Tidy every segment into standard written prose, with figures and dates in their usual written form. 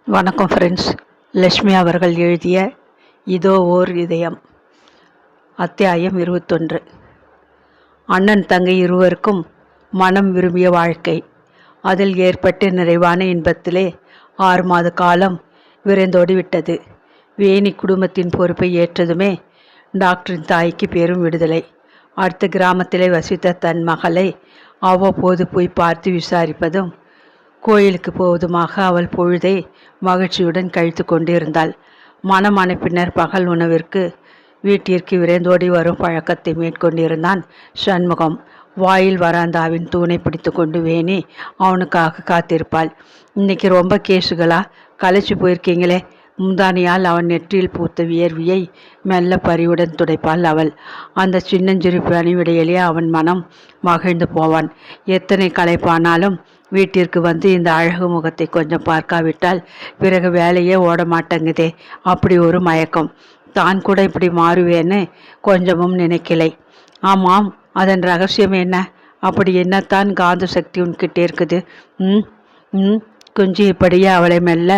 வணக்கம் ஃப்ரெண்ட்ஸ். லக்ஷ்மி அவர்கள் எழுதிய இதோ ஓர் இதயம், அத்தியாயம் 21. அண்ணன் தங்கை இருவருக்கும் மனம் விரும்பிய வாழ்க்கை. அதில் ஏற்பட்டு நிறைவான இன்பத்திலே 6 மாத காலம் விரைந்தோடி விட்டது. வேணி குடும்பத்தின் பொறுப்பை ஏற்றதுமே டாக்டரின் தாய்க்கு பெரும் விடுதலை. அடுத்த கிராமத்திலே வசித்த தன் மகளை அவ்வப்போது போய் பார்த்து விசாரிப்பதும் கோயிலுக்கு போவதுமாக அவள் பொழுதை மகிழ்ச்சியுடன் கழித்து கொண்டிருந்தாள். மனமான பின்னர் பகல் உணவிற்கு வீட்டிற்கு விரைந்தோடி வரும் பழக்கத்தை மேற்கொண்டிருந்தான் சண்முகம். வாயில் வராந்தாவின் தூணை பிடித்து கொண்டு வேணி அவனுக்காக காத்திருப்பாள். இன்னைக்கு ரொம்ப கேஸுகளா களைச்சி போயிருக்கீங்களே. முந்தானியால் அவன் நெற்றியில் பூத்த வியர்வியை மெல்ல பறிவுடன் துடைப்பாள் அவள். அந்த சின்னஞ்சிறு பணிவிடையிலே அவன் மனம் மகிழ்ந்து போவான். எத்தனை களைப்பானாலும் வீட்டிற்கு வந்து இந்த அழகு முகத்தை கொஞ்சம் பார்க்காவிட்டால் பிறகு வேலையே ஓட மாட்டேங்குதே. அப்படி ஒரு மயக்கம். தான் கூட இப்படி மாறுவேன்னு கொஞ்சமும் நினைக்கலை. ஆமாம், அதன் ரகசியம் என்ன? அப்படி என்னத்தான் காந்த சக்தி உன்கிட்டே இருக்குது? ம் ம் குஞ்சியபடியே அவளை மெல்ல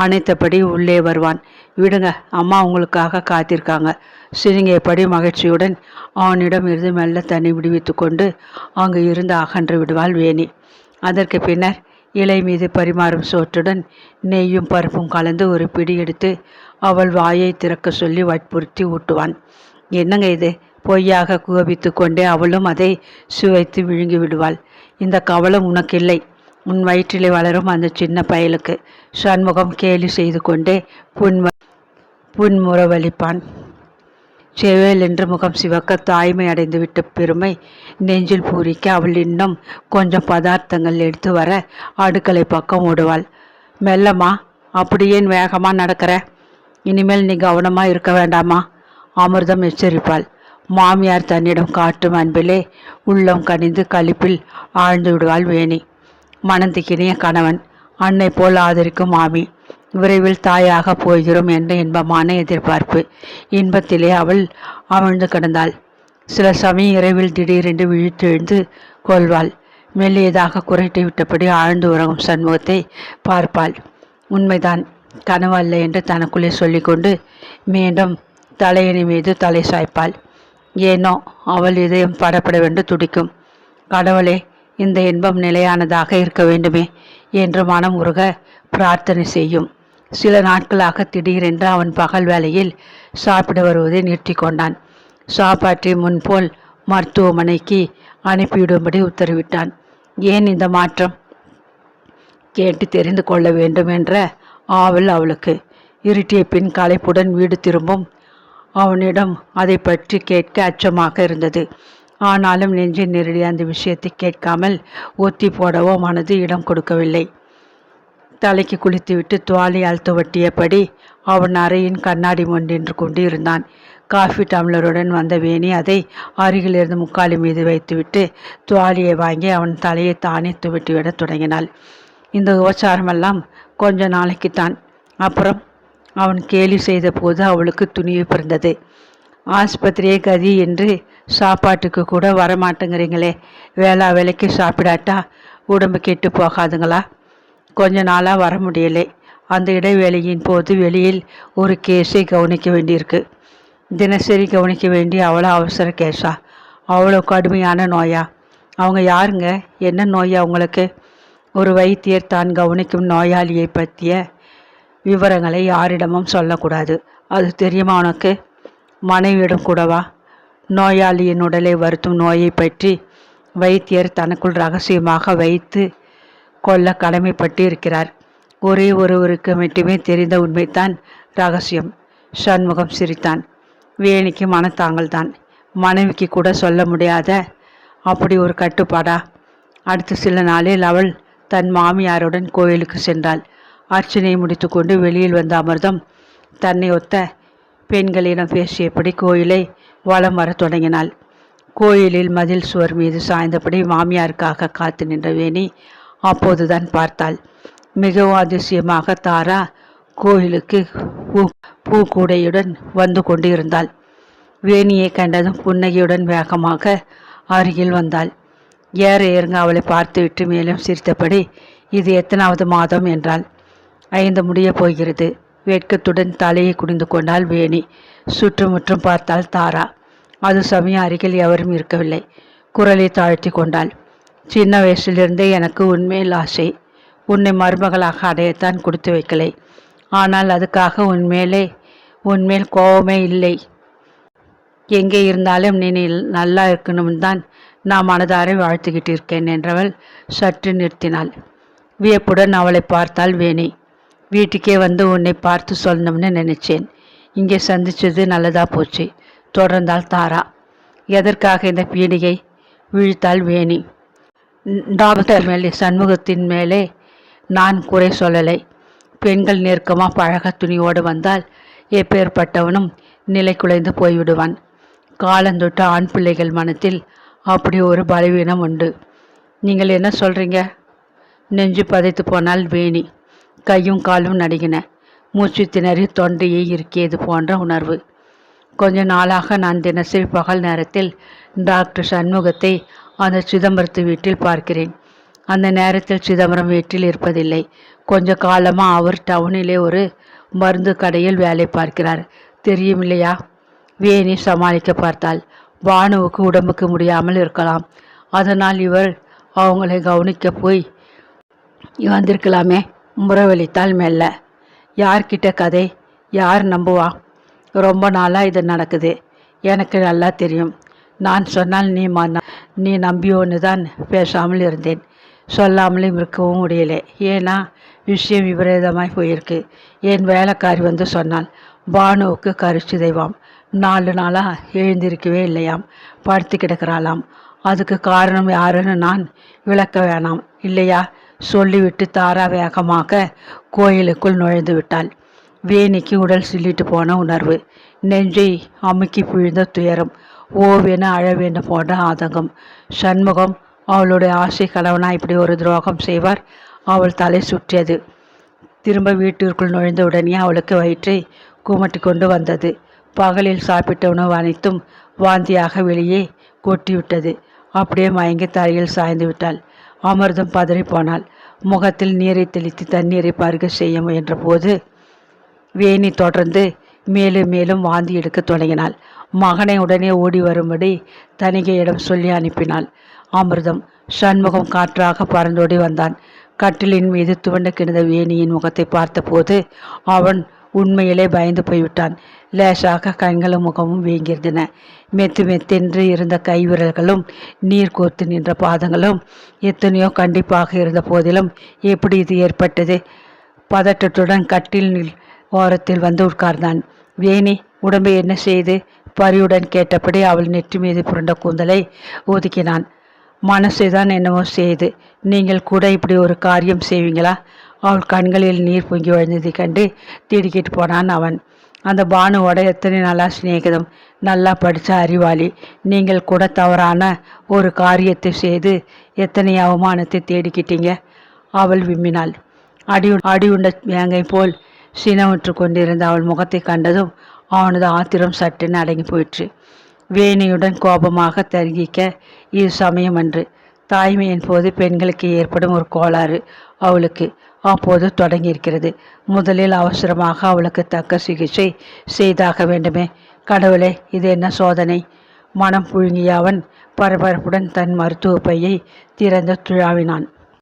அணைத்தபடி உள்ளே வருவான். விடுங்க, அம்மா உங்களுக்காக காத்திருக்காங்க. சிறுங்கியபடி மகிழ்ச்சியுடன் அவனிடம் இருந்து மெல்ல தன்னை விடுவித்து கொண்டு அங்கு இருந்து அகன்று விடுவாள் வேணி. அதற்கு பின்னர் இலை மீது பரிமாறும் சோற்றுடன் நெய்யும் பருப்பும் கலந்து ஒரு பிடி எடுத்து அவள் வாயை திறக்க சொல்லி வற்புறுத்தி ஊட்டுவான். என்னங்க இது? பொய்யாக கோபித்து கொண்டே அவளும் அதை சுவைத்து விழுங்கி விடுவாள். இந்த கவலம் உனக்கில்லை, உன் வயிற்றிலே வளரும் அந்த சின்ன பயலுக்கு. சண்முகம் கேலி செய்து கொண்டே புன்முறவளிப்பான். செவேல் என்று முகம் சிவக்க தாய்மை அடைந்துவிட்ட பெருமை நெஞ்சில் பூரிக்க அவள் இன்னும் கொஞ்சம் பதார்த்தங்கள் எடுத்து வர அடுக்களை பக்கம் ஓடுவாள். மெல்லம்மா, அப்படியே வேகமாக நடக்கிற? இனிமேல் நீ கவனமாக இருக்க வேண்டாமா? அமிர்தம் எச்சரிப்பாள். மாமியார் தன்னிடம் காட்டும் அன்பிலே உள்ளம் கனிந்து களிப்பில் ஆழ்ந்து விடுவாள் வேணி. மனந்திக்கினிய கணவன், அன்னை போல் ஆதரிக்கும் மாமி, விரைவில் தாயாக போகிறோம் என்ற இன்பமான எதிர்பார்ப்பு. இன்பத்திலே அவள் அமிழ்ந்து கிடந்தாள். சில சமயம் இரவில் திடீரென்று விழித்தெழுந்து கொள்வாள். மெல்லியதாக குறைட்டு விட்டபடி ஆழ்ந்து உறங்கும் சண்முகத்தை பார்ப்பாள். உண்மைதான், கனவு அல்ல என்று தனக்குள்ளே சொல்லிக்கொண்டு மீண்டும் தலையணி மீது தலை சாய்ப்பாள். ஏனோ அவள் இதயம் படப்படவென்று துடிக்கும். கடவுளே, இந்த இன்பம் நிலையானதாக இருக்க வேண்டுமே என்று மனம் உருக பிரார்த்தனை செய்யும். சில நாட்களாக திடீரென்று அவன் பகல் வேளையில் சாப்பிட வருவதை நிறுத்தி கொண்டான். சாப்பாட்டை முன்போல் மருத்துவமனைக்கு அனுப்பிவிடும்படி உத்தரவிட்டான். ஏன் இந்த மாற்றம்? கேட்டு தெரிந்து கொள்ள வேண்டும் என்ற ஆவல் அவளுக்கு. இருட்டிய பின் களைப்புடன் வீடு திரும்பும் அவனிடம் அதை பற்றி கேட்க அச்சமாக இருந்தது. ஆனாலும் நெஞ்சின் நெருடி அந்த விஷயத்தை கேட்காமல் ஒத்தி போடவோ மனது இடம் கொடுக்கவில்லை. தலைக்கு குளித்துவிட்டு துவாலியால் துவட்டியபடி அவன் அறையின் கண்ணாடி முன் நின்று கொண்டு இருந்தான். காஃபி டம்ளருடன் வந்த வேணி அதை அருகிலிருந்து முக்காலி மீது வைத்துவிட்டு துவாலியை வாங்கி அவன் தலையை தானே துவட்டிவிட தொடங்கினாள். இந்த உபச்சாரமெல்லாம் கொஞ்ச நாளைக்குத்தான். அப்புறம் அவன் கேலி செய்த போது அவளுக்கு துணிவு பிறந்தது. ஆஸ்பத்திரியே கதி என்று சாப்பாட்டுக்கு கூட வரமாட்டேங்கிறீங்களே, வேலைக்கு சாப்பிடாட்டா உடம்பு கெட்டு போகாதுங்களா? கொஞ்ச நாளாக வர முடியலை. அந்த இடைவேளையின் போது வெளியில் ஒரு கேஸை கவனிக்க வேண்டியிருக்கு. தினசரி கவனிக்க வேண்டிய அவ்வளோ அவசர கேஸா? அவ்வளோ கடுமையான நோயா? அவங்க யாருங்க? என்ன நோயா அவங்களுக்கு? ஒரு வைத்தியர் தான் கவனிக்கும் நோயாளியை பற்றிய விவரங்களை யாரிடமும் சொல்லக்கூடாது. அது தெரியுமா உனக்கு? மனைவியிடம் கூடவா? நோயாளியின் உடலை வருத்தும் நோயை பற்றி வைத்தியர் தனக்குள் ரகசியமாக வைத்து கொள்ள கடமைப்பட்டு இருக்கிறார். ஒரே ஒருவருக்கு மட்டுமே தெரிந்த உண்மைத்தான் ரகசியம். சண்முகம் சிரித்தான். வேணிக்கு மனத்தாங்கல் தான். மனைவிக்கு கூட சொல்ல முடியாத அப்படி ஒரு கட்டுப்பாடா? அடுத்த சில நாளில் அவள் தன் மாமியாருடன் கோயிலுக்கு சென்றாள். அர்ச்சனை முடித்து கொண்டு வெளியில் வந்த அமிர்தம் தன்னை ஒத்த பெண்களிடம் பேசியபடி கோயிலை வலம் வர தொடங்கினாள். கோயிலில் மதில் சுவர் மீது சாய்ந்தபடி மாமியாருக்காக காத்து நின்ற வேணி அப்போதுதான் பார்த்தாள். மிகவும் அதிசயமாக தாரா கோயிலுக்கு பூக்கூடையுடன் வந்து கொண்டு இருந்தாள். வேணியை கண்டதும் புன்னகையுடன் வேகமாக அருகில் வந்தாள். ஏறுங்க அவளை பார்த்துவிட்டு மேலும் சிரித்தபடி, இது எத்தனாவது மாதம் என்றாள். 5 முடியப் போகிறது. வெட்கத்துடன் தலையை குனிந்து கொண்டாள் வேணி. சுற்றுமுற்றும் பார்த்தாள் தாரா. அது சமயம் அருகில் எவரும் இருக்கவில்லை. குரலை தாழ்த்தி கொண்டாள். சின்ன வயசிலிருந்தே எனக்கு உன்மேல் ஆசை. உன்னை மருமகளாக அடையத்தான் கொடுத்து வைக்கலை. ஆனால் அதுக்காக உன்மேல் கோபமே இல்லை. எங்கே இருந்தாலும் நீ நல்லா இருக்கணும் தான் நான் மனதாரை வாழ்த்துக்கிட்டு இருக்கேன் என்றவள் சற்று நிறுத்தினாள். வியப்புடன் அவளை பார்த்தாள் வேணி. வீட்டுக்கே வந்து உன்னை பார்த்து சொல்லணும்னு நினைச்சேன். இங்கே சந்திச்சது நல்லதா போச்சு தொடர்ந்தாள் தாரா. எதற்காக இந்த பீடிகை? விழித்தாள் வேணி. டாக்டர் மேலே சண்முகத்தின் மேலே நான் குறை சொல்லலை. பெண்கள் நெருக்கமாக பழக துணியோடு வந்தால் எப்பேற்பட்டவனும் நிலை குலைந்து போய்விடுவான். காலந்தொட்டு ஆண் பிள்ளைகள் மனத்தில் அப்படி ஒரு பலவீனம் உண்டு. நீங்கள் என்ன சொல்கிறீங்க? நெஞ்சு பதைத்து போனால் வேணி. கையும் காலும் நடுங்கின. மூச்சு திணறி தொண்டையை இருக்கியது போன்ற உணர்வு. கொஞ்ச நாளாக நான் தினசரி பகல் நேரத்தில் டாக்டர் சண்முகத்தை அந்த சிதம்பரத்து வீட்டில் பார்க்கிறேன். அந்த நேரத்தில் சிதம்பரம் வீட்டில் இருப்பதில்லை. கொஞ்ச காலமாக அவர் டவுனிலே ஒரு மருந்து கடையில் வேலை பார்க்கிறார். தெரியும் இல்லையா? வேணி சமாளிக்க பார்த்தாள். பானுவுக்கு உடம்புக்கு முடியாமல் இருக்கலாம். அதனால் இவர் அவங்களை கவனிக்க போய் வந்திருக்கலாமே. முறவழித்தால் மெல்ல. யார்கிட்ட கதை? யார் நம்புவா? ரொம்ப நாளாக இது நடக்குது. எனக்கு நல்லா தெரியும். நான் சொன்னால் நீ நம்பியோன்னு தான் பேசாமல் இருந்தேன். சொல்லாமலும் இருக்கவும் முடியல. ஏன்னா விஷயம் விபரீதமாய் போயிருக்கு. என் வேலைக்காரி வந்து சொன்னாள். பானுவுக்கு கருச்சிதைவாம். 4 நாளாக எழுந்திருக்கவே இல்லையாம். படுத்து கிடக்கிறாளாம். அதுக்கு காரணம் யாருன்னு நான் விளக்க வேணாம் இல்லையா? சொல்லிவிட்டு தாரா வேகமாக கோயிலுக்குள் நுழைந்து விட்டாள். வேணிக்கு உடல் சில்லிட்டு போன உணர்வு. நெஞ்சை அமுக்கி பிழிந்த துயரம். ஓவென அழவேன போன்ற ஆதங்கம். சண்முகம் அவளுடைய ஆசை கணவனா இப்படி ஒரு துரோகம் செய்வார்? அவள் தலை சுற்றியது. திரும்ப வீட்டிற்குள் நுழைந்த உடனே அவளுக்கு வயிற்றை குமட்டி கொண்டு வந்தது. பகலில் சாப்பிட்ட உணவு அனைத்தும் வாந்தியாக வெளியே கொட்டிவிட்டது. அப்படியே மயங்கி தரையில் சாய்ந்து விட்டாள். அமிர்தம் பதறி போனாள். முகத்தில் நீரை தெளித்து தண்ணீரை பருக செய்ய முயன்ற போது வேணி தொடர்ந்து மேலும் மேலும் வாந்தி எடுக்க தொடங்கினாள். மகனை உடனே ஓடி வரும்படி தணிகையிடம் சொல்லி அனுப்பினாள். அமிர்தம். சண்முகம் காற்றாக பறந்தோடி வந்தான். கட்டிலின் மீது துவண்டு கிடந்த வேணியின் முகத்தை பார்த்தபோது அவன் உண்மையிலே பயந்து போய்விட்டான். லேசாக கண்களும் முகமும் வீங்கியிருந்தன. மெத்து மெத்தென்று இருந்த கை விரல்களும் நீர் கோர்த்து நின்ற பாதங்களும் எத்தனையோ கண்டிப்பாக இருந்த போதிலும் எப்படி இது ஏற்பட்டது? பதட்டத்துடன் கட்டில் ஓரத்தில் வந்து உட்கார்ந்தான். வேணி, உடம்பை என்ன செய்து? பரியுடன் கேட்டபடி அவள் நெற்றி மீது புரண்ட கூந்தலை ஒதுக்கினான். மனசுதான் என்னவோ செய்து. நீங்கள் கூட இப்படி ஒரு காரியம் செய்வீங்களா? அவள் கண்களில் நீர் பொங்கி வழிந்ததை கண்டு திடுக்கிட்டு போனான் அவன். அந்த பானுவோட எத்தனை நல்லா சிநேகிதம். நல்லா படித்த அறிவாளி. நீங்கள் கூட தவறான ஒரு காரியத்தை செய்து எத்தனை அவமானத்தை தேடிக்கிட்டீங்க. அவள் விம்மினாள். அடியுண்ட வேங்கை போல் சினமுற்று கொண்டிருந்த அவள் முகத்தை கண்டதும் அவனது ஆத்திரம் சட்டென அடங்கி போயிற்று. வேணியுடன் கோபமாக தருகிக்க இது சமயம் அன்று. தாய்மையின் போது பெண்களுக்கு ஏற்படும் ஒரு கோளாறு அவளுக்கு அப்போது தொடங்கியிருக்கிறது. முதலில் அவசரமாக அவளுக்கு தக்க சிகிச்சை செய்தாக வேண்டுமே. கடவுளே, இது என்ன சோதனை? மனம் புழுங்கிய அவன் பரபரப்புடன் தன் மருத்துவ பையை திறந்து துழாவினான்.